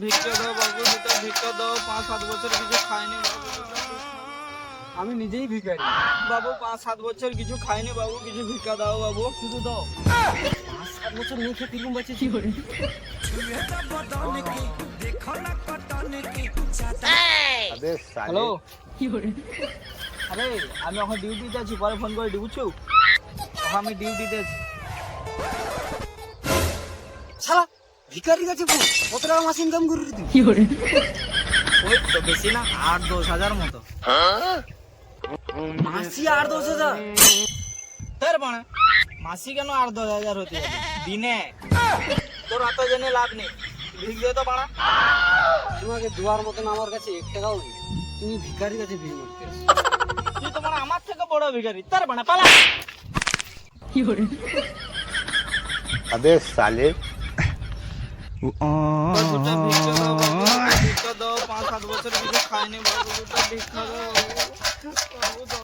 ভিক্ষা দাও বাবু, দুটো ভিক্ষা দাও। 5-7 বছর কিছু খাইনি বাবু। আমি নিজেই ভিখারি বাবু 5-7 বছর কিছু খাইনি বাবু, কিছু ভিক্ষা দাও বাবু। শুধু দাও 5-7 বছর নেই খেয়ে কিরকম বাঁচে কি করে হ্যালো, কি করে? আরে আমি এখন ডিউটিতে আছি, পরে ফোন করে বুঝছো? আমি ডিউটিতে আছি। শালা ভিখারির কাছে ফোন কত টাকা মাস ইনকাম করে তুই কি করে? ওই তো বেশি না, 8-10 হাজার মতো। মাসি 8-10 হাজার তার মানে মাসি কেন 8-10 হাজার হতে যাবে? দিনে তোর এত জেনে লাভ নেই, ভিক দে তো বাড়া। তোমাকে দুয়ার মতন আমার কাছে 1 টাকাও নেই, তুমি ভিখারির কাছে ভিড় মারতে আসো। তুই তো মানে আমার থেকে বড় ভিখারি, তার বানা পালা। কি করে? अबे साले দুটো ভিক্ষা দাও বাবু, দুটো ভিক্ষা দাও। 5-7 বছর কিছু খাইনি বাবু, দুটো ভিক্ষা দাও বাবু। বাবু দাও।